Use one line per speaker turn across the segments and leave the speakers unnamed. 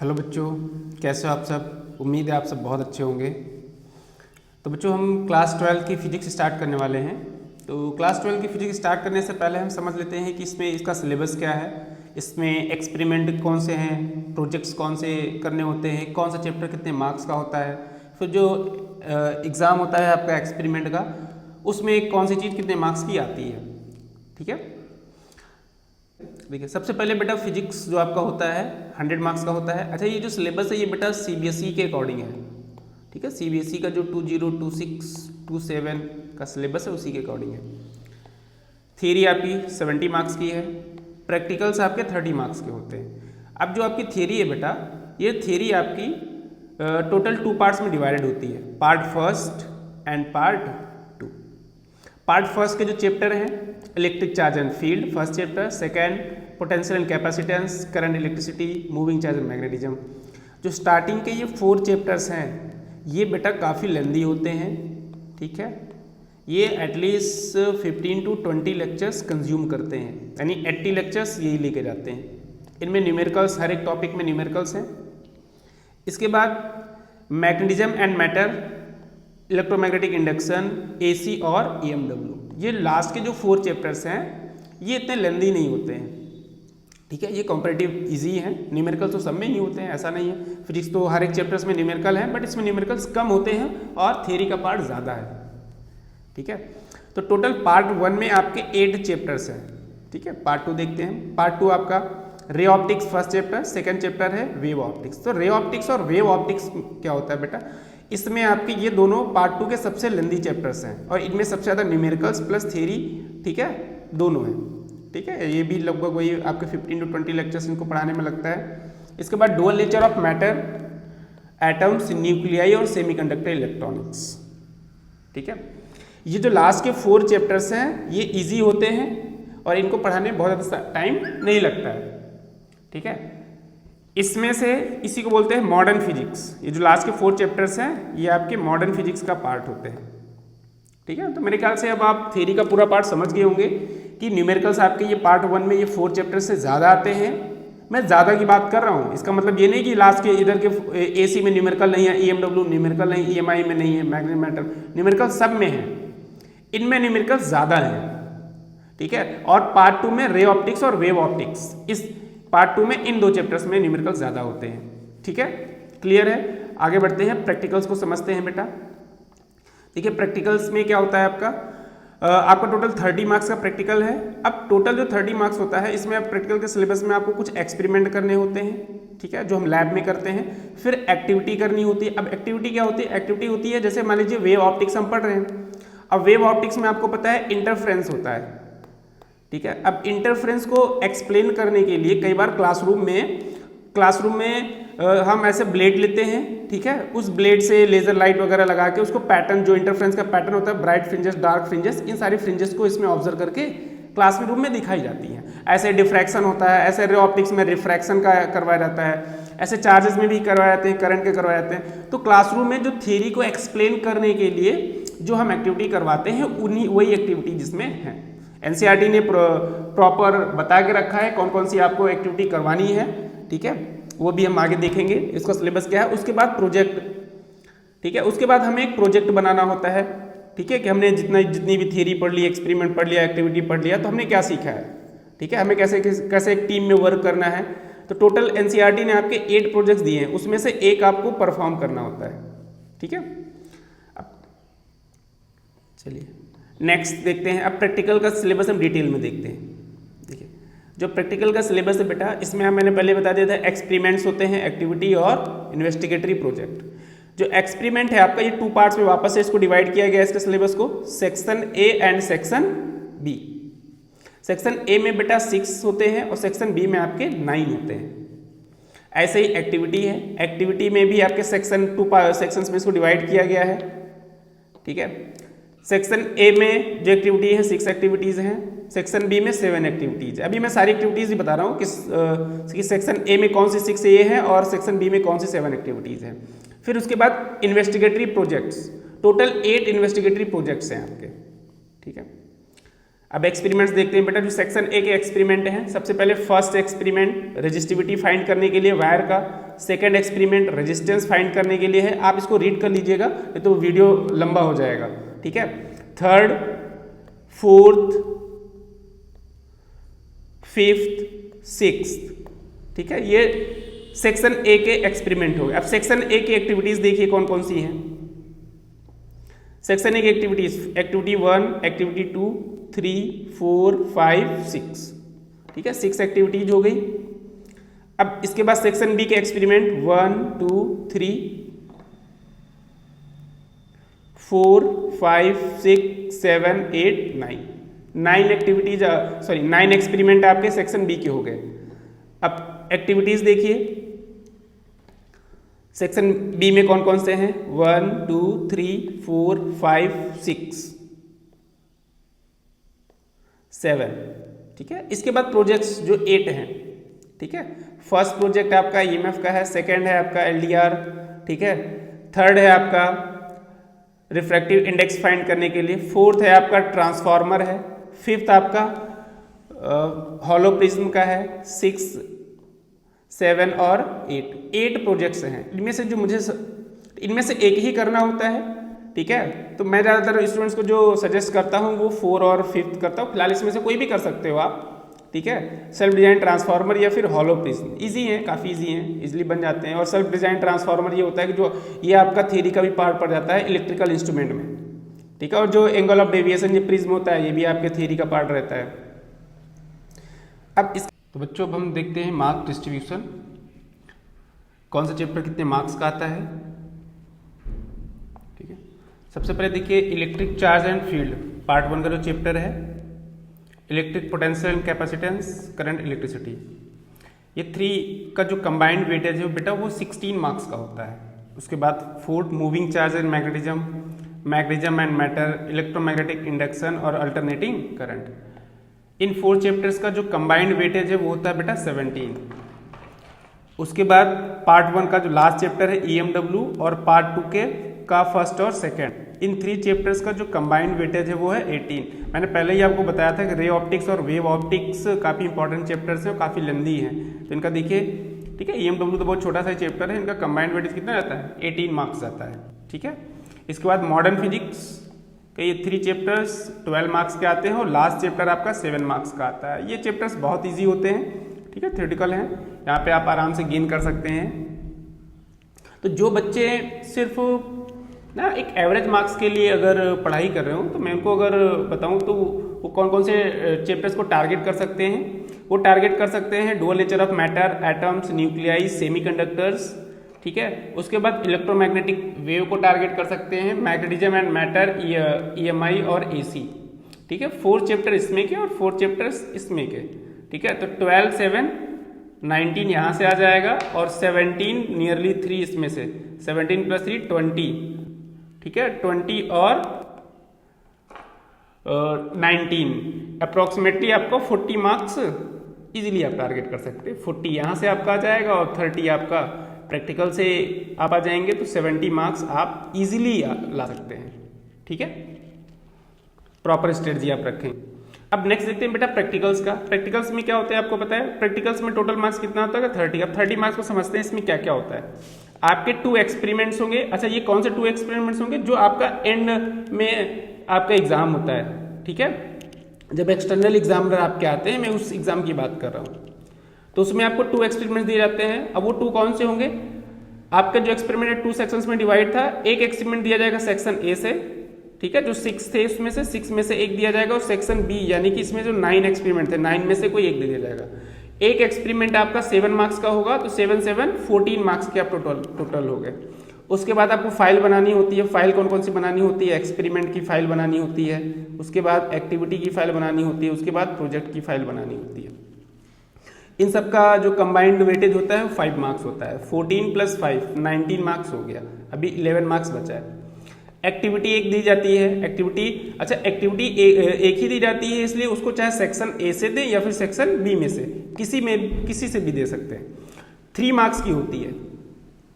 Hello बच्चों, कैसे हो आप सब। उम्मीद है आप सब बहुत अच्छे होंगे। तो बच्चों हम क्लास 12 की फ़िज़िक्स स्टार्ट करने वाले हैं। तो क्लास 12 की फ़िज़िक्स स्टार्ट करने से पहले हम समझ लेते हैं कि इसमें इसका सिलेबस क्या है, इसमें एक्सपेरिमेंट कौन से हैं, प्रोजेक्ट्स कौन से करने होते हैं, कौन सा चैप्टर कितने मार्क्स का होता है, फिर जो एग्ज़ाम होता है आपका एक्सपेरिमेंट का, उसमें कौन सी चीज़ कितने मार्क्स की आती है। ठीक है, देखिए सबसे पहले बेटा फिजिक्स जो आपका होता है 100 मार्क्स का होता है। अच्छा, ये जो सिलेबस है ये बेटा सीबीएसई के अकॉर्डिंग है। ठीक है, सीबीएसई का जो 2026 27 का सिलेबस है उसी के अकॉर्डिंग है। थियरी आपकी 70 मार्क्स की है, प्रैक्टिकल्स आपके 30 मार्क्स के होते हैं। अब जो आपकी थियरी है बेटा, ये थियरी आपकी टोटल 2 पार्ट्स में डिवाइडेड होती है, part first and part 2। Part first के जो चैप्टर हैं electric charge and field first chapter, second potential and capacitance, current, electricity, moving charge and magnetism. जो स्टार्टिंग के ये 4 चैप्टर्स हैं ये बेटा काफ़ी लेंदी होते हैं। ठीक है, ये एटलीस्ट 15 to 20 लेक्चर्स कंज्यूम करते हैं, यानी 80 लेक्चर्स यही लेके जाते हैं। इनमें न्यूमेरिकल्स, हर एक टॉपिक में न्यूमेरिकल्स हैं। इसके बाद magnetism and matter, electromagnetic induction, AC और ईएमडब्ल्यू, ये लास्ट के जो 4 चैप्टर्स हैं ये इतने लेंदी नहीं होते हैं। ठीक है, ये कॉम्परेटिव इजी है, न्यूमेरिकल तो सब में ही होते हैं, ऐसा नहीं है। फिजिक्स तो हर एक चैप्टर्स में न्यूमेरिकल है, बट इसमें न्यूमेरिकल्स कम होते हैं और थियरी का पार्ट ज़्यादा है। ठीक है, तो टोटल पार्ट 1 में आपके 8 चैप्टर्स हैं। ठीक है, पार्ट 2 देखते हैं। पार्ट 2 आपका ray optics first chapter, second chapter है वेव ऑप्टिक्स। तो रे ऑप्टिक्स और वेव ऑप्टिक्स क्या होता है बेटा, इसमें आपके ये दोनों पार्ट 2 के सबसे लेंदी चैप्टर्स हैं और इनमें सबसे ज़्यादा न्यूमेरिकल्स प्लस थियरी, ठीक है, दोनों हैं। ठीक है, ये भी लगभग वही आपके 15 to 20 लेक्चर्स इनको पढ़ाने में लगता है। इसके बाद dual nature of matter, atoms, nuclei और सेमीकंडक्टर इलेक्ट्रॉनिक्स। ठीक है, ये जो लास्ट के 4 चैप्टर्स हैं ये इजी होते हैं और इनको पढ़ाने में बहुत ज़्यादा टाइम नहीं लगता है। ठीक है, इसमें से इसी को बोलते हैं मॉडर्न फिजिक्स। ये जो लास्ट के 4 चैप्टर्स हैं ये आपके मॉडर्न फिजिक्स का पार्ट होते हैं। ठीक है, तो मेरे ख्याल से अब आप थ्योरी का पूरा पार्ट समझ गए होंगे कि न्यूमेरिकल्स आपके ये पार्ट 1 में ये 4 चैप्टर्स से ज़्यादा आते हैं। मैं ज़्यादा की बात कर रहा हूँ, इसका मतलब ये नहीं कि लास्ट के इधर के एसी में न्यूमेरिकल नहीं है, ईएमडब्ल्यू न्यूमेरिकल नहीं, ईएमआई में नहीं है, मैग्नेटिक मैटर न्यूमेरिकल सब में है, इनमें न्यूमेरिकल ज़्यादा है। ठीक है, और पार्ट 2 में रे ऑप्टिक्स और वेव ऑप्टिक्स, इस पार्ट 2 में इन 2 चैप्टर्स में न्यूमेरिकल ज़्यादा होते हैं। ठीक है, क्लियर है। आगे बढ़ते हैं, प्रैक्टिकल्स को समझते हैं बेटा। देखिए प्रैक्टिकल्स में क्या होता है आपका टोटल 30 मार्क्स का प्रैक्टिकल है। अब टोटल जो 30 मार्क्स होता है इसमें आप प्रैक्टिकल के सिलेबस में आपको कुछ एक्सपेरिमेंट करने होते हैं। ठीक है, जो हम लैब में करते हैं, फिर एक्टिविटी करनी होती है। अब एक्टिविटी क्या होती है, एक्टिविटी होती है जैसे मान लीजिए वेव ऑप्टिक्स हम पढ़ रहे हैं। अब वेव ऑप्टिक्स में आपको पता है इंटरफ्रेंस होता है। ठीक है, अब इंटरफ्रेंस को एक्सप्लेन करने के लिए कई बार क्लासरूम में हम ऐसे ब्लेड लेते हैं। ठीक है, उस ब्लेड से लेजर लाइट वगैरह लगा के उसको पैटर्न, जो इंटरफ्रेंस का पैटर्न होता है, ब्राइट फ्रिंजेस, डार्क फ्रिंजेस, इन सारी फ्रिंजेस को इसमें ऑब्जर्व करके क्लासरूम में दिखाई जाती हैं। ऐसे डिफ्रैक्शन होता है, ऐसे रे ऑप्टिक्स में रिफ्रैक्शन का करवाया जाता है, ऐसे चार्जेस में भी करवाए जाते हैं, करंट के करवाए जाते हैं। तो क्लासरूम में जो थ्योरी को एक्सप्लेन करने के लिए जो हम एक्टिविटी करवाते हैं उन्हीं वही एक्टिविटी जिसमें है। एनसीईआरटी ने प्रॉपर बता के रखा है कौन कौन सी आपको एक्टिविटी करवानी है। ठीक है, वो भी हम आगे देखेंगे, इसका सिलेबस क्या है। उसके बाद प्रोजेक्ट। ठीक है, उसके बाद हमें एक प्रोजेक्ट बनाना होता है। ठीक है, कि हमने जितनी भी थियरी पढ़ ली, एक्सपेरिमेंट पढ़ लिया, एक्टिविटी पढ़ लिया, तो हमने क्या सीखा है। ठीक है, हमें कैसे एक टीम में वर्क करना है। तो टोटल एनसीईआरटी ने आपके 8 प्रोजेक्ट्स दिए हैं, उसमें से एक आपको परफॉर्म करना होता है। ठीक है, अब चलिए नेक्स्ट देखते हैं। अब प्रैक्टिकल का सिलेबस हम डिटेल में देखते हैं। देखिए जो प्रैक्टिकल का सिलेबस है बेटा, इसमें मैंने पहले बता दिया था एक्सपेरिमेंट्स होते हैं, एक्टिविटी और इन्वेस्टिगेटरी प्रोजेक्ट। जो एक्सपेरिमेंट है आपका ये 2 पार्ट्स में वापस से इसको डिवाइड किया गया इसके सिलेबस को, section A and section B. Section A में बेटा 6 होते हैं और सेक्शन बी में आपके 9 होते हैं। ऐसे ही एक्टिविटी है, एक्टिविटी में भी आपके टू सेक्शंस में इसको डिवाइड किया गया है। ठीक है, सेक्शन ए में जो एक्टिविटी है 6 एक्टिविटीज़ हैं, सेक्शन बी में 7 एक्टिविटीज़ है। अभी मैं सारी एक्टिविटीज़ ही बता रहा हूँ कि सेक्शन ए में कौन सी 6 ए है और सेक्शन बी में कौन सी 7 एक्टिविटीज़ हैं। फिर उसके बाद इन्वेस्टिगेटरी प्रोजेक्ट्स, टोटल 8 इन्वेस्टिगेटरी प्रोजेक्ट्स हैं आपके। ठीक है, अब एक्सपेरिमेंट्स देखते हैं बेटा। जो सेक्शन ए के एक्सपेरिमेंट हैं, सबसे पहले फर्स्ट एक्सपेरिमेंट रेजिस्टिविटी फाइंड करने के लिए वायर का, सेकंड एक्सपेरिमेंट रेजिस्टेंस फाइंड करने के लिए है। आप इसको रीड कर लीजिएगा, नहीं तो वीडियो लंबा हो जाएगा, ठीक है। थर्ड, फोर्थ, फिफ्थ, सिक्स्थ, ठीक है, ये सेक्शन ए के एक्सपेरिमेंट हो गए। अब सेक्शन ए की एक्टिविटीज देखिए कौन कौन सी हैं। सेक्शन ए की एक्टिविटीज, एक्टिविटी 1, एक्टिविटी 2, 3, 4, 5, 6, ठीक है, 6 एक्टिविटीज हो गई। अब इसके बाद सेक्शन बी के एक्सपेरिमेंट 1, 2, 3, 4, 5, 6, 7, 8, 9 एक्टिविटीज, सॉरी 9 एक्सपेरिमेंट आपके सेक्शन बी के हो गए। अब एक्टिविटीज देखिए सेक्शन बी में कौन कौन से हैं, 1, 2, 3, 4, 5, 6, 7, ठीक है। इसके बाद प्रोजेक्ट्स जो 8 हैं, ठीक है। फर्स्ट प्रोजेक्ट आपका ईएमएफ का है, सेकंड है आपका एलडीआर, ठीक है। थर्ड है आपका रिफ्रैक्टिव इंडेक्स फाइंड करने के लिए, फोर्थ है आपका ट्रांसफार्मर है, फिफ्थ आपका हॉलो प्रिज्म का है, 6, 7 और 8 प्रोजेक्ट्स हैं। इनमें से एक ही करना होता है, ठीक है। तो मैं ज़्यादातर स्टूडेंट्स को जो सजेस्ट करता हूँ वो 4 और 5 करता हूँ। फिलहाल इसमें से कोई भी कर सकते हो आप, ठीक है। सेल्फ डिजाइन ट्रांसफार्मर या फिर हॉलो प्रिज्म, ईजी है, काफ़ी ईजी है, इजीली बन जाते हैं। और सेल्फ डिजाइन ट्रांसफार्मर ये होता है कि जो ये आपका थियरी का भी पार्ट पड़ जाता है इलेक्ट्रिकल इंस्ट्रूमेंट में, ठीक है। और जो एंगल ऑफ डेविएशन जो प्रिज्म होता है ये भी आपके थियरी का पार्ट रहता है। अब इस तो बच्चों अब हम देखते हैं मार्क डिस्ट्रीब्यूशन, कौन सा चैप्टर कितने मार्क्स का आता है, ठीक है। सबसे पहले देखिए electric charge and field, part 1 का जो चैप्टर है, electric potential and capacitance, current, electricity, ये 3 का जो कंबाइंड वेटेज है बेटा वो 16 मार्क्स का होता है। उसके बाद fourth moving charge and magnetism, magnetism and matter, electromagnetic induction और अल्टरनेटिंग करंट, इन 4 चैप्टर्स का जो कंबाइंड वेटेज है वो होता है बेटा 17। उसके बाद पार्ट 1 का जो लास्ट चैप्टर है ईएमडब्ल्यू और पार्ट 2 के का फर्स्ट और सेकंड, इन 3 चैप्टर्स का जो कंबाइंड वेटेज है वो है 18। मैंने पहले ही आपको बताया था कि रे ऑप्टिक्स और वेव ऑप्टिक्स काफ़ी इंपॉर्टेंट चैप्टर्स हैं और काफ़ी लेंदी हैं, तो इनका देखिए, ठीक है। ईएमडब्ल्यू तो बहुत छोटा सा चैप्टर है, इनका कंबाइंड वेटेज कितना रहता है, 18 मार्क्स आता है, ठीक है। इसके बाद मॉडर्न फिजिक्स के ये 3 चैप्टर्स 12 मार्क्स के आते हैं और लास्ट चैप्टर आपका 7 मार्क्स का आता है। ये चैप्टर्स बहुत ईजी होते हैं, ठीक है, थ्योरेटिकल हैं, यहाँ पे आप आराम से गेन कर सकते हैं। तो जो बच्चे सिर्फ ना एक एवरेज मार्क्स के लिए अगर पढ़ाई कर रहे हो तो मैं उनको अगर बताऊं तो वो कौन कौन से चैप्टर्स को टारगेट कर सकते हैं, वो टारगेट कर सकते हैं dual nature of matter, atoms, nuclei, semiconductors, ठीक है। उसके बाद इलेक्ट्रोमैग्नेटिक वेव को टारगेट कर सकते हैं, मैग्नेटिज्म एंड मैटर, ईएमआई और एसी, ठीक है। 4 चैप्टर इसमें के और 4 चैप्टर्स इसमें के, ठीक है। तो 12, 7, 19 यहाँ से आ जाएगा और 17 नियरली 3 इसमें से, 17 + 3 20, ठीक है, 20 और 19 अप्रोक्सीमेटली आपको 40 मार्क्स इजीली आप टारगेट कर सकते हैं। 40 यहाँ से आपका आ जाएगा और 30 आपका प्रैक्टिकल से आप आ जाएंगे, तो 70 मार्क्स आप इजीली ला सकते हैं, ठीक है। प्रॉपर स्ट्रेटजी आप रखें। अब नेक्स्ट देखते हैं बेटा प्रैक्टिकल्स का। प्रैक्टिकल्स में क्या होता है आपको पता है, प्रैक्टिकल्स में टोटल मार्क्स कितना होता है, 30। अब 30 मार्क्स को समझते हैं इसमें क्या क्या होता है। आपके 2 एक्सपेरिमेंट्स होंगे। अच्छा, ये कौन से 2 एक्सपेरिमेंट्स होंगे, जो आपका एंड में आपका एग्जाम होता है, ठीक है। जब एक्सटर्नल एग्जामिनर आपके आते हैं, मैं उस एग्जाम की बात कर रहा हूँ, तो उसमें आपको 2 एक्सपेरिमेंट्स दिए जाते हैं। अब वो 2 कौन से होंगे, आपका जो एक्सपेरिमेंट है 2 सेक्शंस में डिवाइड था। एक एक्सपेरिमेंट दिया जाएगा सेक्शन ए से, ठीक है, जो 6 थे उसमें से 6 में से एक दिया जाएगा, और सेक्शन बी यानी कि इसमें जो 9 एक्सपेरिमेंट थे 9 में से कोई एक दे दिया जाएगा। एक एक्सपेरिमेंट आपका 7 मार्क्स का होगा, तो 7, 7 14 मार्क्स के आप टोटल हो गए। उसके बाद आपको फाइल बनानी होती है। फाइल कौन कौन सी बनानी होती है, एक्सपेरिमेंट की फाइल बनानी होती है, उसके बाद एक्टिविटी की फाइल बनानी होती है, उसके बाद प्रोजेक्ट की फाइल बनानी होती है। इन सब का जो कंबाइंड वेटेज होता है 5 मार्क्स होता है। 14 + 5 19 मार्क्स हो गया, अभी 11 मार्क्स बचा है। एक्टिविटी एक दी जाती है, एक्टिविटी एक ही दी जाती है, इसलिए उसको चाहे सेक्शन ए से दें या फिर सेक्शन बी में से किसी से भी दे सकते हैं। 3 मार्क्स की होती है,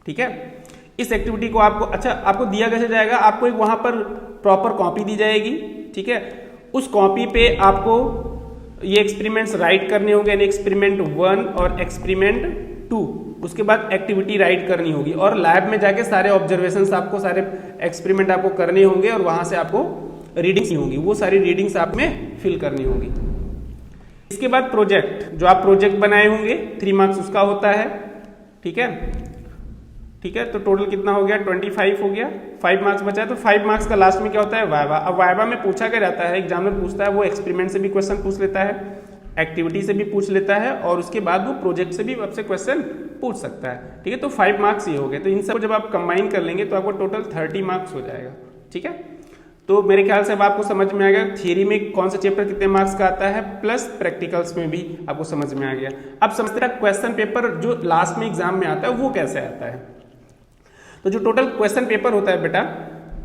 ठीक है। इस एक्टिविटी को आपको दिया कैसे जाएगा, आपको एक वहां पर प्रॉपर कॉपी दी जाएगी, ठीक है। उस कॉपी पे आपको ये एक्सपेरिमेंट्स राइट करने होंगे, यानी एक्सपेरिमेंट 1 और एक्सपेरिमेंट 2। उसके बाद एक्टिविटी राइट करनी होगी और लैब में जाके सारे ऑब्जर्वेशंस आपको, सारे एक्सपेरिमेंट आपको करने होंगे और वहां से आपको रीडिंग्स होंगी, वो सारी रीडिंग्स आप में फिल करनी होगी। इसके बाद प्रोजेक्ट, जो आप प्रोजेक्ट बनाए होंगे 3 मार्क्स उसका होता है। ठीक है, ठीक है, तो टोटल कितना हो गया, 25 हो गया, 5 मार्क्स बचा है। तो 5 मार्क्स का लास्ट में क्या होता है, वाइवा। अब वाइवा में पूछा क्या जाता है, एग्जामिनर पूछता है, वो एक्सपेरिमेंट से भी क्वेश्चन पूछ लेता है, एक्टिविटी से भी पूछ लेता है और उसके बाद वो प्रोजेक्ट से भी आपसे क्वेश्चन पूछ सकता है। ठीक है, तो 5 मार्क्स ये हो गए। तो इन सब जब आप कंबाइन कर लेंगे तो आपको टोटल 30 मार्क्स हो जाएगा। ठीक है, तो मेरे ख्याल से अब आपको समझ में आ गया थियरी में कौन सा चैप्टर कितने मार्क्स का आता है, प्लस प्रैक्टिकल्स में भी आपको समझ में आ गया। अब समझते हैं क्वेश्चन पेपर जो लास्ट में एग्जाम में आता है वो कैसे आता है। तो जो टोटल क्वेश्चन पेपर होता है बेटा,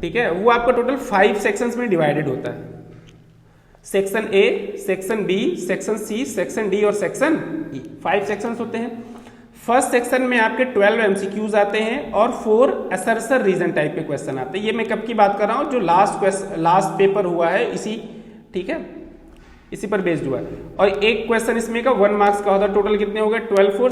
ठीक है, वो आपका टोटल 5 सेक्शंस में डिवाइडेड होता है। Section A, section B, section C, section D और सेक्शन ई, 5 सेक्शंस होते हैं। फर्स्ट सेक्शन में आपके 12 एमसीक्यूज आते हैं और 4 असरसर रीजन टाइप के क्वेश्चन आते हैं। ये मैं कब की बात कर रहा हूं, जो लास्ट पेपर हुआ है इसी, ठीक है, इसी पर बेस्ड हुआ है। और एक क्वेश्चन इसमें का 1 मार्क्स का होता है। टोटल कितने हो गए, 12 4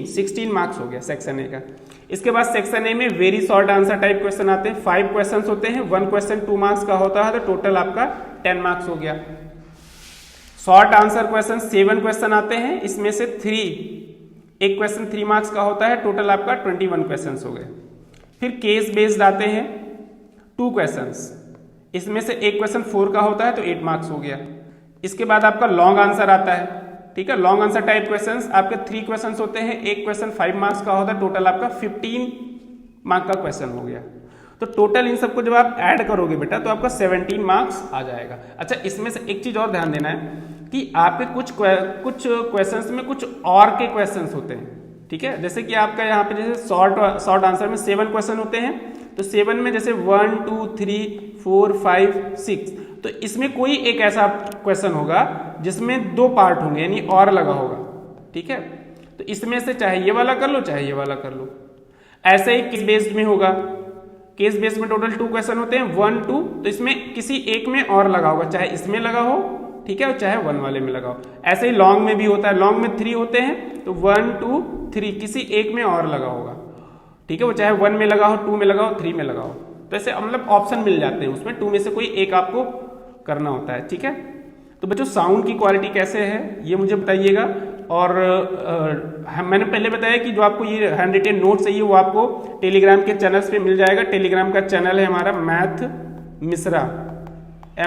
16 मार्क्स हो गया सेक्शन ए का। इसके बाद सेक्शन ए में very short answer type question आते हैं, 5 क्वेश्चन होते हैं, 1 क्वेश्चन 2 मार्क्स का होता है, तो टोटल आपका 10 मार्क्स हो गया। शॉर्ट आंसर क्वेश्चन 7 क्वेश्चन आते हैं, इसमें से एक क्वेश्चन 3 मार्क्स का होता है, टोटल आपका 21 क्वेश्चन हो गए। फिर केस बेस्ड आते हैं 2 क्वेश्चंस, इसमें से एक क्वेश्चन 4 का होता है तो 8 मार्क्स हो गया। इसके बाद आपका लॉन्ग आंसर आता है, ठीक है, लॉन्ग आंसर टाइप क्वेश्चंस आपके 3 क्वेश्चंस होते हैं, एक क्वेश्चन 5 मार्क्स का होता है, टोटल आपका 15 मार्क का क्वेश्चन हो गया। तो टोटल इन सबको जब आप ऐड करोगे बेटा तो आपका 17 मार्क्स आ जाएगा। अच्छा, इसमें से एक चीज और ध्यान देना है कि आपके कुछ क्वेश्चंस में कुछ और के क्वेश्चंस होते हैं, ठीक है, जैसे कि आपका यहाँ पे जैसे शॉर्ट आंसर में 7 क्वेश्चन होते हैं, तो 7 में जैसे 1 2 3 4 5 6, तो इसमें कोई एक ऐसा क्वेश्चन होगा जिसमें 2 पार्ट होंगे, यानी और लगा होगा। ठीक है, तो इसमें से चाहे ये वाला कर लो चाहे ये वाला कर लो। ऐसे ही केस बेस्ड में होगा, केस बेस्ड में टोटल 2 क्वेश्चन होते हैं, 1 2, तो इसमें किसी एक में और लगा होगा, चाहे इसमें लगा हो, ठीक है, और चाहे 1 वाले में लगा हो। ऐसे ही लॉन्ग में भी होता है, लॉन्ग में 3 होते हैं, तो 1 2 3 किसी एक में और लगा होगा, ठीक है, वो चाहे 1 में लगा हो, 2 में लगा हो, 3 में लगा हो। तो ऐसे मतलब ऑप्शन मिल जाते हैं, उसमें 2 में से कोई एक आपको करना होता है। ठीक है, तो बच्चों साउंड की क्वालिटी कैसे है ये मुझे बताइएगा। और मैंने पहले बताया कि जो आपको ये हैंड रिटेन नोट्स चाहिए वो आपको टेलीग्राम के चैनल्स पे मिल जाएगा। टेलीग्राम का चैनल है हमारा मैथ मिश्रा,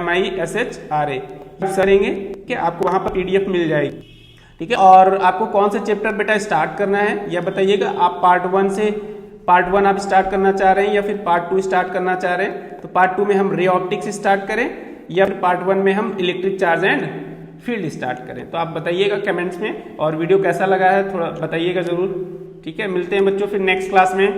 MISHRA, करेंगे कि आपको वहां पर PDF मिल जाएगी। ठीक है, और आपको कौन सा चैप्टर बेटा स्टार्ट करना है यह बताइएगा। आप पार्ट 1 आप स्टार्ट करना चाह रहे हैं या फिर पार्ट 2 स्टार्ट करना चाह रहे हैं, तो पार्ट 2 में हम रे ऑप्टिक्स स्टार्ट करें या फिर पार्ट 1 में हम electric charge and field start करें। तो आप बताइएगा कमेंट्स में, और वीडियो कैसा लगा है थोड़ा बताइएगा जरूर। ठीक है, मिलते हैं बच्चों फिर नेक्स्ट क्लास में।